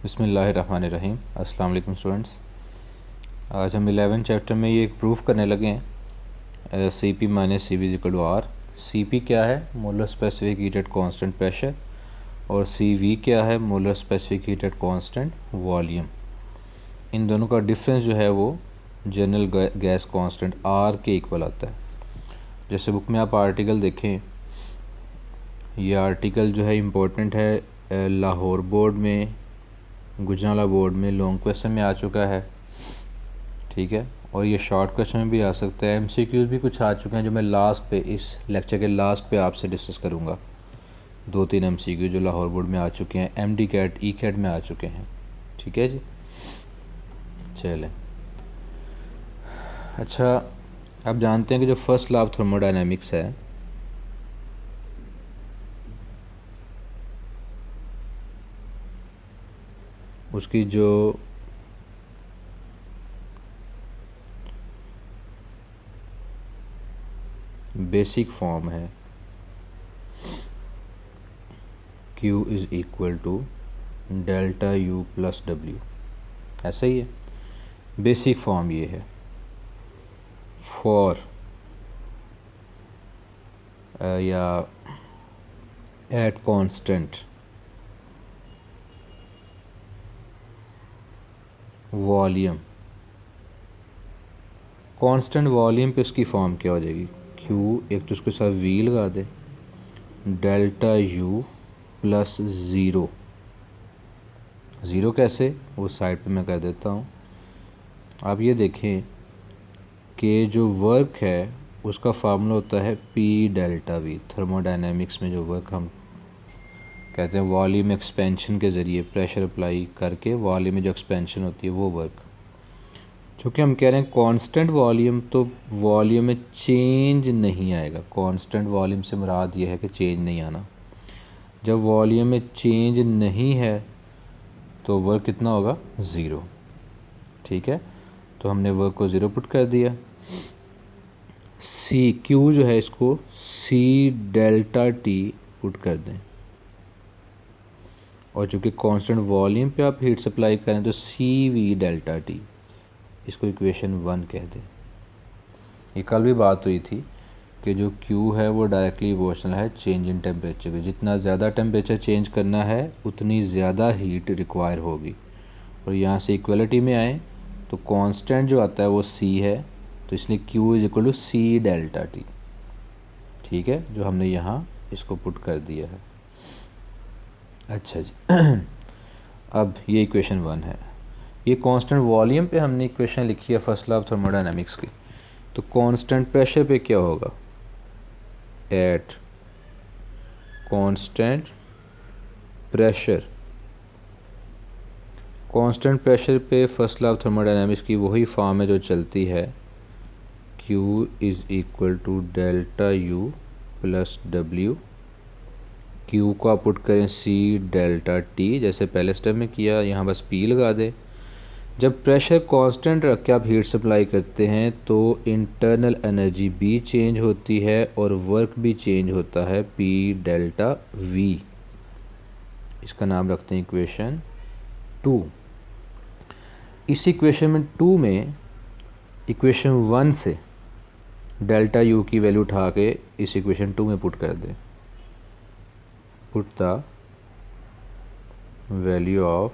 बिस्मिल्लाहिर्रहमानिर्रहीम। अस्सलाम वालेकुम स्टूडेंट्स। आज हम 11 चैप्टर में ये एक प्रूफ करने लगे हैं C P minus C V equal to R. C P क्या है? Molar specific heat at constant pressure. और सी वी क्या है? Molar specific heat at constant volume. इन दोनों का डिफरेंस जो है वो जनरल गैस कांस्टेंट आर के इक्वल आता है। जैसे बुक में आप आर्टिकल देखें, ये आर्टिकल जो है इम्पोर्टेंट है, लाहौर बोर्ड में, गुजरांवाला बोर्ड में लॉन्ग क्वेश्चन में आ चुका है, ठीक है। और ये शॉर्ट क्वेश्चन में भी आ सकता है। एमसीक्यूज भी कुछ आ चुके हैं जो मैं लास्ट पे, इस लेक्चर के लास्ट पे आपसे डिस्कस करूँगा। 2-3 एमसीक्यू जो लाहौर बोर्ड में आ चुके हैं, एमडी कैट ई कैट में आ चुके हैं, ठीक है जी। चलें, अच्छा, आप जानते हैं कि जो फर्स्ट लॉ ऑफ थर्मोडायनेमिक्स है, उसकी जो बेसिक फॉर्म है Q is equal to delta U plus W, ऐसा ही है। बेसिक फॉर्म ये है फॉर या at constant volume. Constant volume पे उसकी फॉर्म क्या हो जाएगी? Q, एक तो उसके साथ V लगा दे, delta U plus zero. Zero कैसे? वो साइड पे मैं कर देता हूँ। आप ये देखें कि जो वर्क है उसका फार्मूला होता है P डेल्टा V। थर्मोडायनेमिक्स में जो वर्क हम कहते हैं वॉल्यूम एक्सपेंशन के ज़रिए प्रेशर अप्लाई करके वॉल्यूम में जो एक्सपेंशन होती है वो वर्क, चूँकि हम कह रहे हैं कांस्टेंट वॉल्यूम, तो वॉल्यूम में चेंज नहीं आएगा। कांस्टेंट वॉल्यूम से मुराद ये है कि चेंज नहीं आना। जब वॉल्यूम में चेंज नहीं है तो वर्क कितना होगा? ज़ीरो, ठीक है। तो हमने वर्क को ज़ीरो पुट कर दिया। सी क्यू जो है इसको सी डेल्टा टी पुट कर दें, और चूँकि कांस्टेंट वॉल्यूम पे आप हीट सप्लाई करें तो सी वी डेल्टा टी, इसको इक्वेशन 1 कह दें। ये कल भी बात हुई थी कि जो Q है वो डायरेक्टली प्रोपोर्शनल है चेंज इन टेम्परेचर के। जितना ज़्यादा टेम्परेचर चेंज करना है उतनी ज़्यादा हीट रिक्वायर होगी। और यहाँ से इक्वलिटी में आए तो कांस्टेंट जो आता है वो C है, तो इसलिए Q is equal to C delta T, ठीक है, जो हमने यहाँ इसको पुट कर दिया है। अच्छा जी अब ये इक्वेशन 1 है। ये कांस्टेंट वॉल्यूम पे हमने इक्वेशन लिखी है फर्स्ट लॉ ऑफ थर्मोडायनेमिक्स की। तो कांस्टेंट प्रेशर पे क्या होगा? At constant pressure, constant pressure पे फर्स्ट लॉ ऑफ थर्मोडायनेमिक्स की वही फॉर्म है जो चलती है, Q is equal to delta U plus W। Q को आप पुट करें C डेल्टा T, जैसे पहले स्टेप में किया, यहाँ बस P लगा दें। जब प्रेशर कांस्टेंट रख के आप हीट सप्लाई करते हैं तो इंटरनल एनर्जी भी चेंज होती है और वर्क भी चेंज होता है, P डेल्टा V। इसका नाम रखते हैं इक्वेशन 2। इस इक्वेशन में 2 में इक्वेशन 1 से डेल्टा U की वैल्यू उठा के इस इक्वेशन 2 में पुट कर दें। Put the value of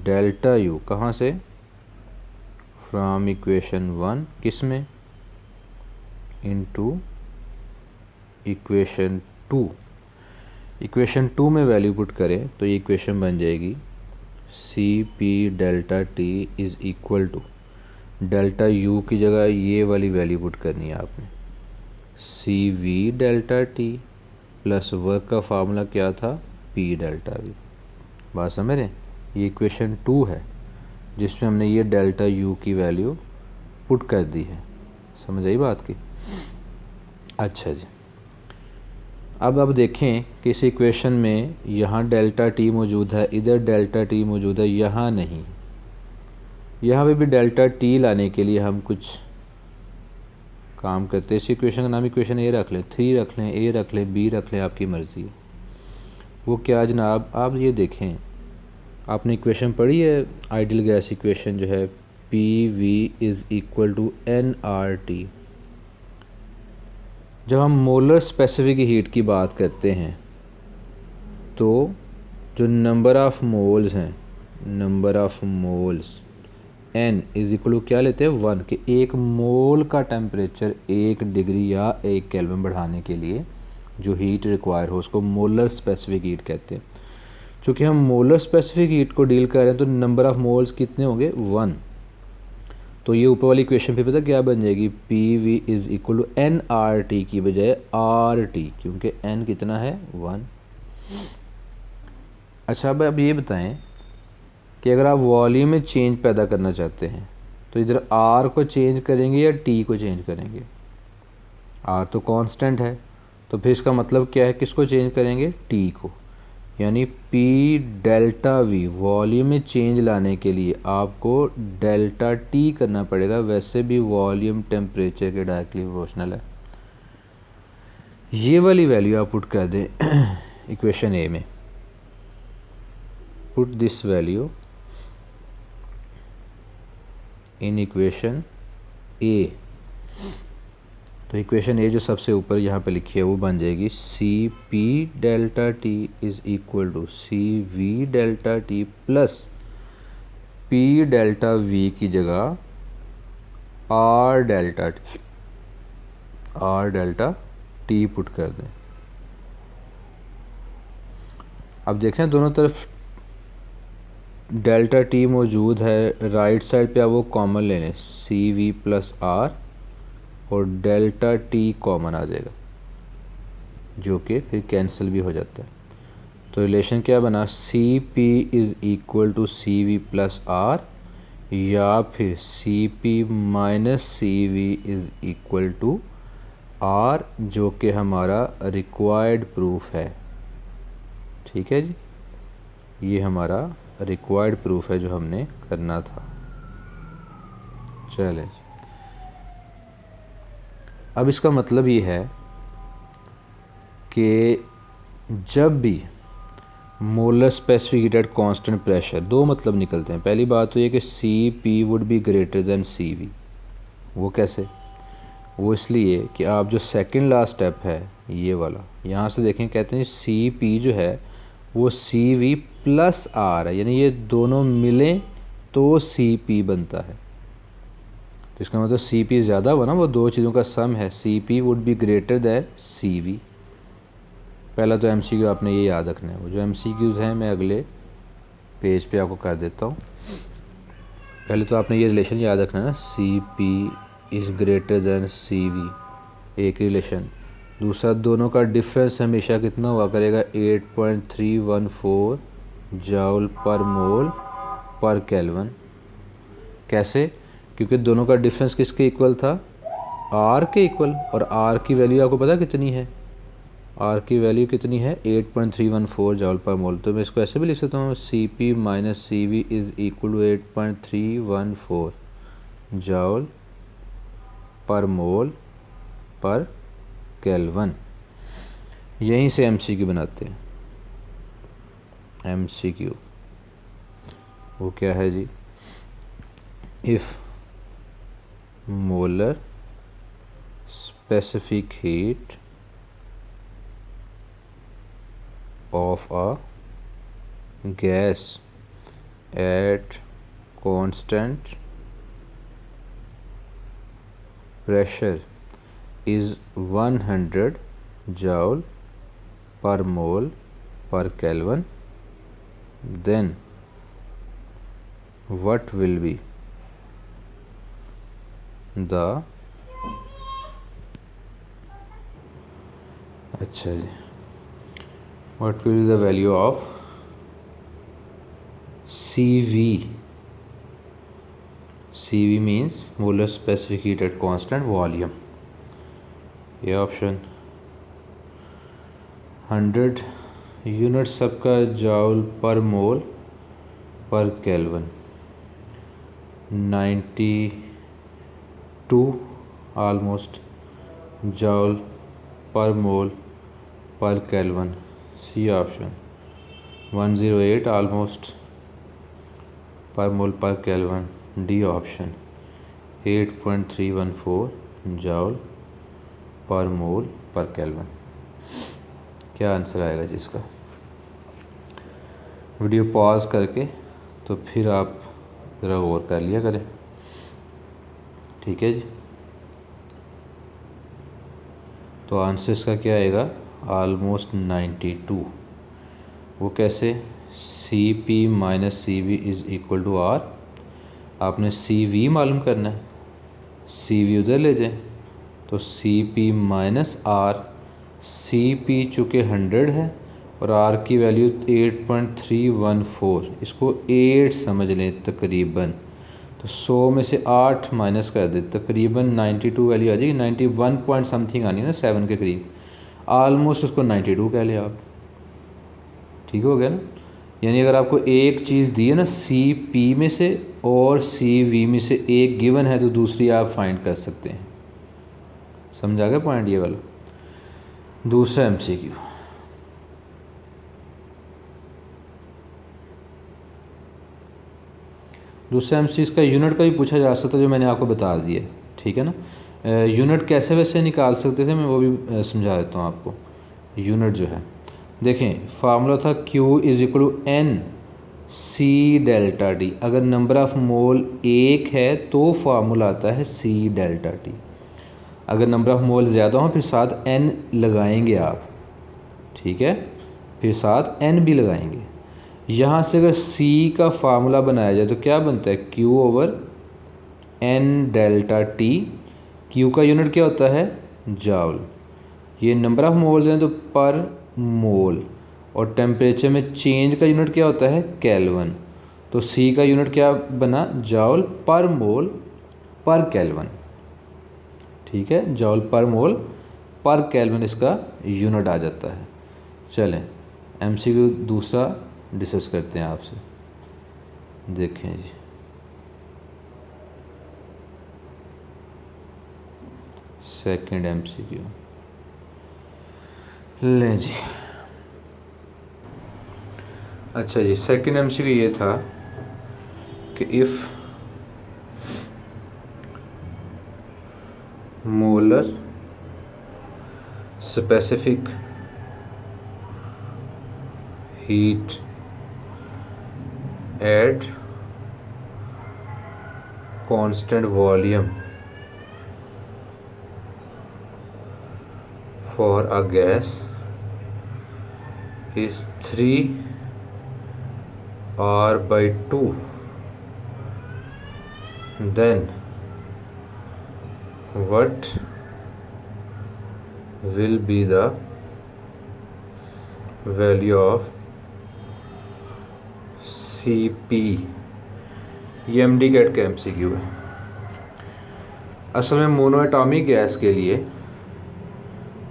delta U कहाँ से? फ्रॉम इक्वेशन 1, किस में? Into equation 2। इक्वेशन 2 में वैल्यू पुट करें तो ये इक्वेशन बन जाएगी C P delta T is equal to, delta U की जगह ये वाली वैल्यू पुट करनी है आपने, C V delta T plus work का फार्मूला क्या था? P delta V। बात समझ रहे हैं? ये इक्वेशन 2 है जिसमें हमने ये डेल्टा U की वैल्यू पुट कर दी है। समझ आई बात की? अच्छा जी, अब देखें कि इस इक्वेशन में यहाँ डेल्टा टी मौजूद है, इधर डेल्टा टी मौजूद है, यहाँ नहीं। यहाँ पे भी डेल्टा टी लाने के लिए हम कुछ काम करते हैं। इस इक्वेशन का नाम इक्वेशन ए रख लें, 3 रख लें, ए रख लें, बी रख लें, आपकी मर्ज़ी है। वो क्या जनाब, आप ये देखें, आपने इक्वेशन पढ़ी है आइडियल गैस इक्वेशन जो है P V is equal to N R T. जब हम मोलर स्पेसिफिक हीट की बात करते हैं तो जो नंबर ऑफ़ मोल्स हैं, number of moles n is equal to क्या लेते हैं 1, कि एक मोल का टेम्परेचर 1 डिग्री या 1 केल्विन बढ़ाने के लिए जो हीट रिक्वायर हो उसको मोलर स्पेसिफिक हीट कहते हैं। चूँकि हम मोलर स्पेसिफिक हीट को डील कर रहे हैं तो नंबर ऑफ़ मोल्स कितने होंगे 1। तो ये ऊपर वाली इक्वेशन फिर पता क्या बन जाएगी, P V is equal to N R T की बजाय आर टी, क्योंकि n कितना है 1। अच्छा अब ये बताएं कि अगर आप वॉल्यूम में चेंज पैदा करना चाहते हैं तो इधर आर को चेंज करेंगे या टी को चेंज करेंगे। आर तो कांस्टेंट है, तो फिर इसका मतलब क्या है, किसको चेंज करेंगे, टी को। यानी पी डेल्टा वी वॉल्यूम में चेंज लाने के लिए आपको डेल्टा टी करना पड़ेगा, वैसे भी वॉल्यूम टेम्परेचर के डायरेक्टली प्रोपोर्शनल है। ये वाली वैल्यू आप पुट कर दें इक्वेशन ए में, put this value in equation A. तो इक्वेशन ए जो सबसे ऊपर यहाँ पे लिखी है वो बन जाएगी C P delta T is equal to C V delta T plus P delta V की जगह आर डेल्टा टी पुट कर दें। अब देखें दोनों तरफ डेल्टा टी मौजूद है, राइट साइड पे आप वो कॉमन ले लें सी वी प्लस आर और डेल्टा टी कॉमन आ जाएगा जो कि फिर कैंसिल भी हो जाता है। तो रिलेशन क्या बना, C P is equal to C V plus R या फिर C P minus C V is equal to R, जो कि हमारा रिक्वायर्ड प्रूफ है। ठीक है जी, ये हमारा रिक्वायर्ड प्रूफ है जो हमने करना था। चलें, अब इसका मतलब ये है कि जब भी molar specific heat at constant pressure, दो मतलब निकलते हैं। पहली बात तो ये कि C P would be greater than C V. वो कैसे, वो इसलिए कि आप जो सेकंड लास्ट स्टेप है ये वाला, यहाँ से देखें कहते हैं सी पी जो है वो सी वी प्लस आर है, यानी ये दोनों मिलें तो सी पी बनता है। तो इसका मतलब सी पी ज़्यादा हुआ ना, वो दो चीज़ों का सम है, C P would be greater than C V. पहला तो MCQ आपने ये याद रखना है। वो जो MCQs हैं मैं अगले पेज पे आपको कर देता हूँ। पहले तो आपने ये रिलेशन याद रखना है ना, C P is greater than C V, एक रिलेशन। दूसरा, दोनों का डिफरेंस हमेशा कितना हुआ करेगा, 8.314 जूल पर मोल पर केल्विन। कैसे, क्योंकि दोनों का डिफरेंस किसके इक्वल था, आर के इक्वल। और आर की वैल्यू आपको पता कितनी है, आर की वैल्यू कितनी है 8.314 जूल पर मोल। तो मैं इसको ऐसे भी लिख सकता हूँ C P minus C V is equal to 8.314 joule per mole पर केल्विन। यहीं से MCQ बनाते हैं। MCQ वो क्या है जी, if molar specific heat of a gas at constant pressure is 100 joule per mole per Kelvin, then what will be the अच्छा जी, what will be the value of CV? CV means molar specific heat at constant volume. ये option 100 unit सबका joule per mole पर kelvin, 92 almost joule per mole पर kelvin, C option. 108 almost पर mole पर kelvin. D option 8.314 जॉल पर mole पर kelvin. क्या answer आएगा जी इसका? वीडियो पॉज करके तो फिर आप ज़रा गौर कर लिया करें, ठीक है जी। तो आंसर इसका क्या आएगा? ऑलमोस्ट 92। वो कैसे? C P minus C V is equal to R. आपने सी वी मालूम करना है, सी वी उधर ले जाएं, तो C P minus R. C P चूँकि 100 है और आर की वैल्यू 8.314, इसको 8 समझ लें तकरीबन, तो 100 में से 8 माइनस कर दे, तकरीबन 92 वैल्यू आ जाएगी। 91 पॉइंट समथिंग आनी है ना, 7 के करीब, आलमोस्ट उसको 92 कह लें आप। ठीक हो गया ना? यानी अगर आपको एक चीज़ दी है ना सी पी में से और सी वी में से एक गिवन है, तो दूसरी आप फाइंड कर सकते हैं। समझा गया पॉइंट ये वाला? दूसरा एमसीक्यू, दूसरा एमसीक्यू इसका यूनिट का भी पूछा जा सकता है, जो मैंने आपको बता दिया, ठीक है ना। यूनिट कैसे वैसे निकाल सकते थे, मैं वो भी समझा देता हूँ आपको। यूनिट जो है देखें, फार्मूला था Q is equal to N C delta T. अगर नंबर ऑफ़ मोल 1 है तो फार्मूला आता है C डेल्टा टी। अगर नंबर ऑफ़ मोल ज़्यादा हो फिर साथ n लगाएंगे आप, ठीक है, फिर साथ n भी लगाएंगे। यहाँ से अगर C का फार्मूला बनाया जाए तो क्या बनता है? Q over n delta T. Q का यूनिट क्या होता है? जॉल। ये नंबर ऑफ़ मोल्स हैं तो पर मोल, और टेम्परेचर में चेंज का यूनिट क्या होता है? केल्विन। तो C का यूनिट क्या बना? जॉल पर मोल पर केल्विन, ठीक है, जॉल पर मोल पर केल्विन इसका यूनिट आ जाता है। चलें एमसीक्यू दूसरा डिस्कस करते हैं आपसे। देखें जी, सेकंड एमसीक्यू लें जी। अच्छा जी, सेकंड एमसीक्यू ये था कि if molar specific heat at constant volume for a gas is 3R/2, then what will be the value of CP? ये एमडी कैट का एमसीक्यू है। असल में मोनोएटॉमिक गैस के लिए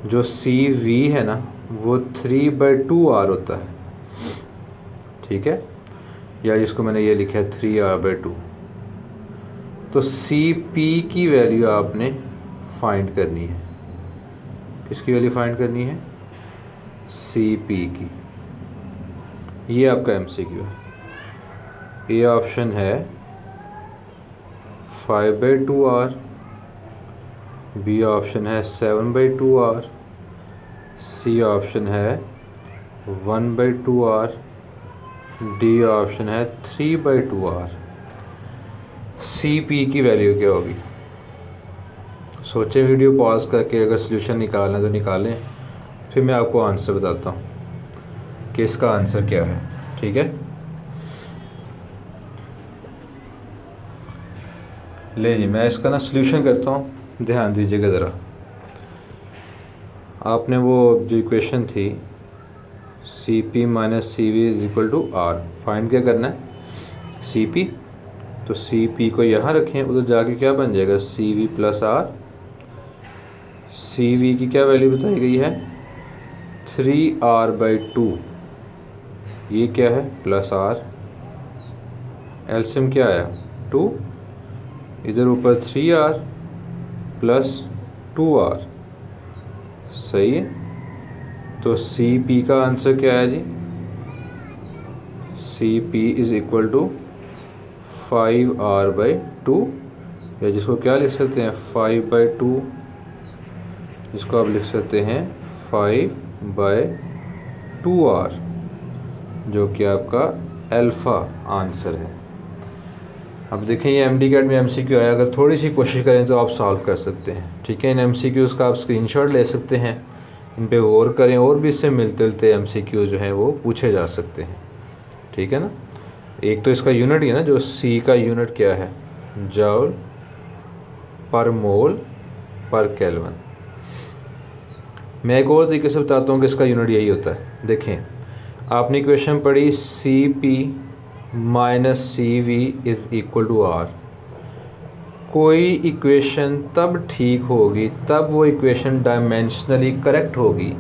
जो CV है ना वो 3/2R होता है, ठीक है, या जिसको मैंने ये लिखा है 3R/2। तो CP की वैल्यू आपने फाइंड करनी है। किसकी वैल्यू फाइंड करनी है? CP की। ये आपका एमसीक्यू है। ए ऑप्शन है 5/2R, बी ऑप्शन है 7/2R, सी ऑप्शन है 1/2R, डी ऑप्शन है 3/2R। CP की वैल्यू क्या होगी? सोचें, वीडियो पॉज करके, अगर सलूशन निकालना तो निकालें, फिर मैं आपको आंसर बताता हूँ कि इसका आंसर क्या है, ठीक है। ले जी, मैं इसका ना सलूशन करता हूँ, ध्यान दीजिएगा ज़रा। आपने वो जो इक्वेशन थी CP minus CV is equal to R, find क्या करना है? CP। तो CP को यहाँ रखें, उधर जाके क्या बन जाएगा? CV plus R। CV की क्या वैल्यू बताई गई है? 3R/2। ये क्या है? Plus R। एलसीएम क्या आया? 2। इधर ऊपर 3R प्लस 2R, सही है। तो CP का आंसर क्या है जी? C P is equal to 5R/2, या जिसको क्या लिख सकते हैं 5/2, जिसको आप लिख सकते हैं 5/2R, जो कि आपका अल्फ़ा आंसर है। अब देखें ये MD-CAT में MCQ आया, अगर थोड़ी सी कोशिश करें तो आप सॉल्व कर सकते हैं। ठीक है, इन MCQs का आप स्क्रीनशॉट ले सकते हैं, इन पे गौर करें, और भी इससे मिलते जुलते MCQ जो हैं वो पूछे जा सकते हैं। ठीक है ना। एक तो इसका यूनिट ही है ना, जो C का यूनिट क्या है, जूल पर मोल पर केल्विन। मैं एक और तरीके से बताता हूँ कि इसका यूनिट यही होता है। देखें, आपने इक्वेशन पढ़ी CP minus CV is equal to R। कोई इक्वेशन तब ठीक होगी, तब वो इक्वेशन डायमेंशनली करेक्ट होगी,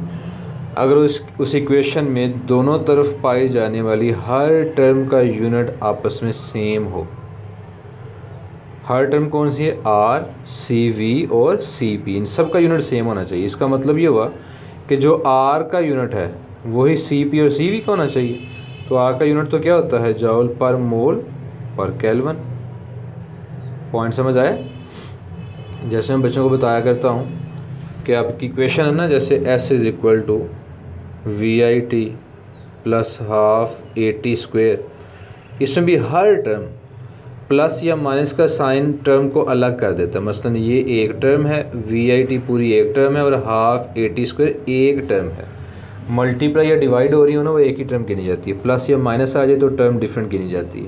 अगर उस इक्वेशन में दोनों तरफ पाई जाने वाली हर टर्म का यूनिट आपस में सेम हो। हर टर्म कौन सी है, R, CV और CP, इन सब का यूनिट सेम होना चाहिए। इसका मतलब ये हुआ कि जो R का यूनिट है वही CP और CV का होना चाहिए। तो R का यूनिट तो क्या होता है, जूल पर मोल पर केल्विन। पॉइंट समझ आए। जैसे मैं बच्चों को बताया करता हूँ कि आपकी इक्वेशन है ना, जैसे S is equal to VIT plus half AT², इसमें भी हर टर्म प्लस या माइनस का साइन टर्म को अलग कर देता है। मसलन ये एक टर्म है, VIT पूरी एक टर्म है, और हाफ AT² एक टर्म है। मल्टीप्लाई या डिवाइड हो रही हो ना, वो एक ही टर्म गिनी जाती है। प्लस या माइनस आ जाए तो टर्म डिफरेंट गिनी जाती है।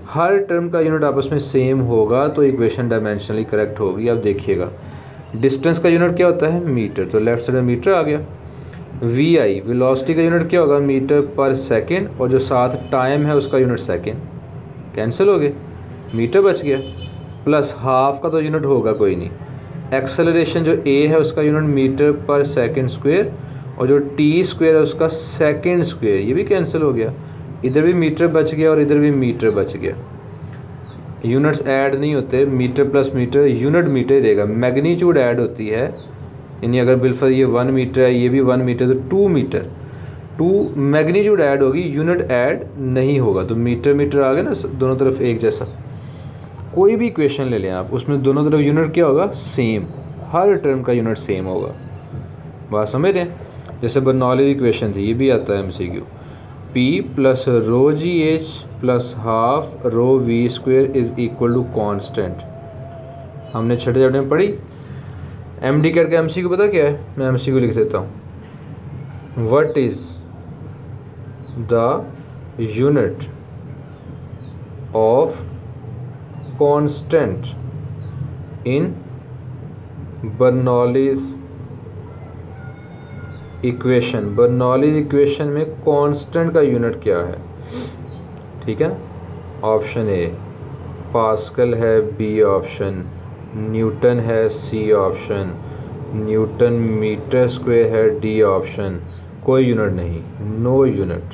हर टर्म का यूनिट आपस में सेम होगा तो इक्वेशन डायमेंशनली करेक्ट होगी। अब देखिएगा, डिस्टेंस का यूनिट क्या होता है, मीटर, तो लेफ्ट साइड में मीटर आ गया। VI वेलोसिटी का यूनिट क्या होगा, मीटर पर सेकेंड, और जो साथ टाइम है उसका यूनिट सेकेंड, कैंसिल हो गए, मीटर बच गया। प्लस हाफ का तो यूनिट होगा कोई नहीं। एक्सेलरेशन जो A है उसका यूनिट मीटर पर सेकेंड स्क्वेयर, और जो T² है उसका सेकेंड स्क्वेयर, ये भी कैंसिल हो गया। इधर भी मीटर बच गया और इधर भी मीटर बच गया। यूनिट्स ऐड नहीं होते, metre plus metre unit metre ही रहेगा। मैग्नीट्यूड ऐड होती है, यानी अगर बिलफर्ज ये 1 मीटर है, ये भी 1 मीटर, तो 2 मीटर, 2 मैग्नीट्यूड ऐड होगी, यूनिट ऐड नहीं होगा। तो मीटर मीटर आ गया ना, दोनों तरफ एक जैसा। कोई भी इक्वेशन ले लें आप, उसमें दोनों तरफ यूनिट क्या होगा, सेम, हर टर्म का यूनिट सेम होगा। बात समझ रहे हैं। जैसे बर्नौली इक्वेशन थी, ये भी आता है MCQ, P plus ρGH plus half ρV² is equal to constant. हमने छठे चैप्टर में पढ़ी। MD-CAT का MCQ पता क्या है, मैं MCQ लिख देता हूँ। What is the unit of constant in Bernoulli's equation. Bernoulli's equation में कांस्टेंट का यूनिट क्या है। ठीक है, ऑप्शन A पास्कल है, B ऑप्शन, न्यूटन है, C option, newton metre square है, D ऑप्शन, कोई यूनिट नहीं, नो यूनिट।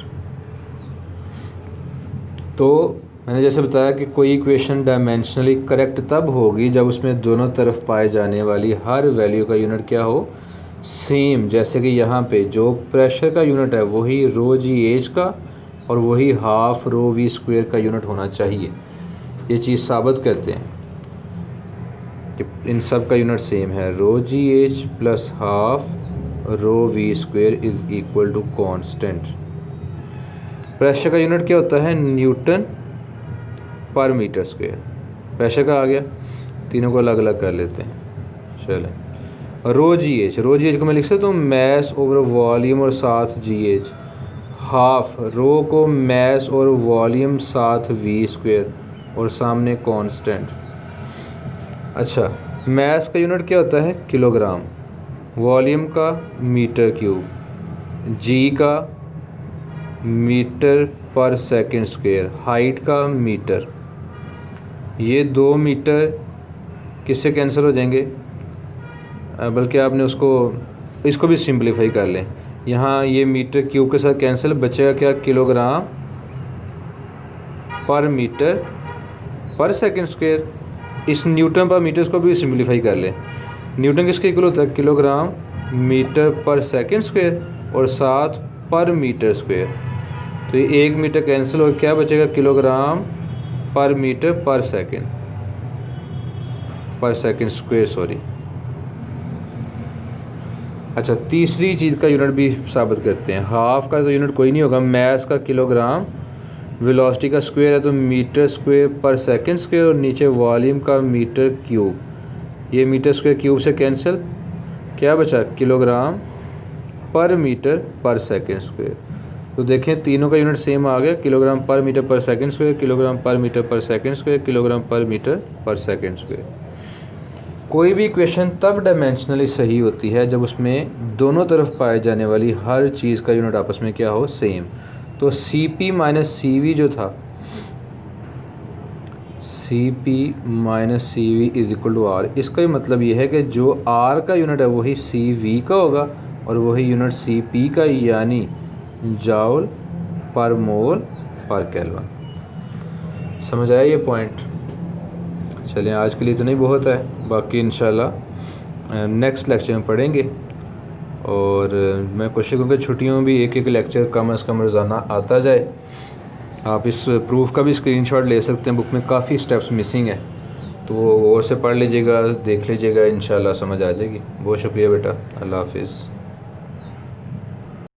तो मैंने जैसे बताया कि कोई इक्वेशन डायमेंशनली करेक्ट तब होगी जब उसमें दोनों तरफ पाए जाने वाली हर वैल्यू का यूनिट क्या हो, सेम। जैसे कि यहाँ पे जो प्रेशर का यूनिट है वही ρGH का, और वही हाफ ρV² का यूनिट होना चाहिए। ये चीज़ साबित करते हैं कि इन सब का यूनिट सेम है। ρGH plus half ρV² is equal to constant. Pressure का यूनिट क्या होता है, न्यूटन पर मीटर स्क्वायर। प्रेशर का आ गया, तीनों को अलग अलग कर लेते हैं। चलें, ρGH को मैं लिख सकता हूँ मैस ओवर वॉल्यूम और साथ GH। हाफ रो को मैस और वॉल्यूम साथ V² और सामने कांस्टेंट। अच्छा, मैस का यूनिट क्या होता है, किलोग्राम, वॉल्यूम का मीटर क्यूब, G का मीटर पर सेकेंड स्क्वायर, हाइट का मीटर। ये 2 मीटर किससे कैंसिल हो जाएंगे, बल्कि आपने इसको भी सिंपलीफाई कर लें। यहाँ ये मीटर क्यूब के साथ कैंसिल, बचेगा क्या, किलोग्राम पर मीटर पर सेकंड स्क्वायर। इस न्यूटन पर मीटर को भी सिंपलीफाई कर लें। न्यूटन किसके इक्वल होता है, किलोग्राम मीटर पर सेकंड स्क्वायर और साथ पर मीटर स्क्वायर। तो ये 1 मीटर कैंसिल हो, क्या बचेगा, किलोग्राम पर मीटर पर सेकंड, पर सेकंड स्क्वायर, सॉरी। अच्छा, तीसरी चीज़ का यूनिट भी साबित करते हैं। हाफ का तो यूनिट कोई नहीं होगा, मैस का किलोग्राम, वेलोसिटी का स्क्वायर है तो मीटर स्क्वायर पर सेकंड स्क्वायर, और नीचे वॉल्यूम का मीटर क्यूब, ये मीटर स्क्वायर क्यूब से कैंसिल, क्या बचा, किलोग्राम पर मीटर पर सेकंड स्क्वायर। तो देखें तीनों का यूनिट सेम आ गया, किलोग्राम पर मीटर पर सेकंड स्क्वायर, किलोग्राम पर मीटर पर सेकंड स्क्वायर, किलोग्राम पर मीटर पर सेकंड स्क्वायर। कोई भी इक्वेशन तब डायमेंशनली सही होती है जब उसमें दोनों तरफ पाए जाने वाली हर चीज़ का यूनिट आपस में क्या हो, सेम। तो C P minus C V जो था, C P minus C V is equal to R, इसका ही मतलब ये है कि जो आर का यूनिट है वही सी वी का होगा और वही यूनिट सी पी का, यानी जाउल पर मोल पर केल्विन। समझ आया ये पॉइंट? चलें, आज के लिए इतना ही बहुत है, बाकी इंशाल्लाह नेक्स्ट लेक्चर में पढ़ेंगे। और मैं कोशिश करूँगा छुट्टियों में भी एक एक लेक्चर कम से कम रोज़ाना आता जाए। आप इस प्रूफ का भी स्क्रीनशॉट ले सकते हैं, बुक में काफ़ी स्टेप्स मिसिंग है, तो वो और से पढ़ लीजिएगा, देख लीजिएगा, इंशाल्लाह समझ आ जाएगी। बहुत शुक्रिया बेटा, अल्लाह हाफिज़।